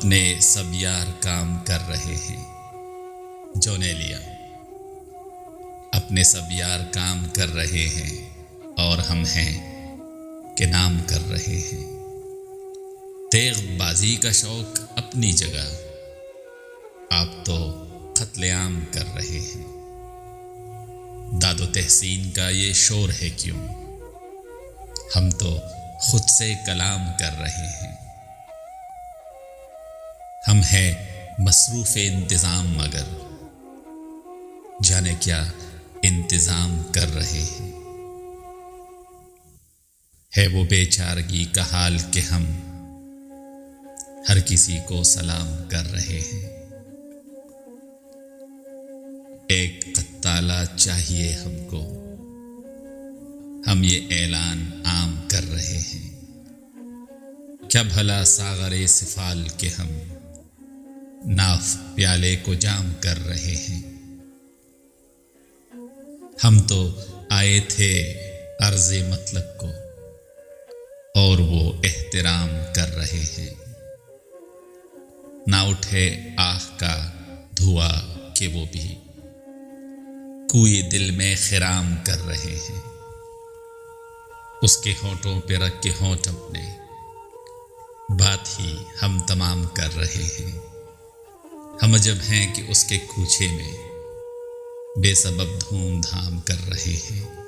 اپنے سب یار کام کر رہے ہیں۔ جونیلیا۔ اپنے سب یار کام کر رہے ہیں اور ہم ہیں کہ نام کر رہے ہیں۔ تیغ بازی کا شوق اپنی جگہ، آپ تو قتل عام کر رہے ہیں۔ داد و تحسین کا یہ شور ہے کیوں، ہم تو خود سے کلام کر رہے ہیں۔ ہم ہیں مصروف انتظام مگر جانے کیا انتظام کر رہے ہیں۔ ہے وہ بے چارگی کا حال کہ ہم ہر کسی کو سلام کر رہے ہیں۔ ایک قطالہ چاہیے ہم کو، ہم یہ اعلان عام کر رہے ہیں۔ کیا بھلا ساغر سفال کے ہم ناف پیالے کو جام کر رہے ہیں۔ ہم تو آئے تھے عرض مطلب کو اور وہ احترام کر رہے ہیں۔ نہ اٹھے آہ کا دھواں کہ وہ بھی کوئی دل میں خرام کر رہے ہیں۔ اس کے ہونٹوں پہ رکھ کے ہونٹ اپنے بات ہی ہم تمام کر رہے ہیں۔ ہم عجب ہیں کہ اس کے کوچے میں بے سبب دھوم دھام کر رہے ہیں۔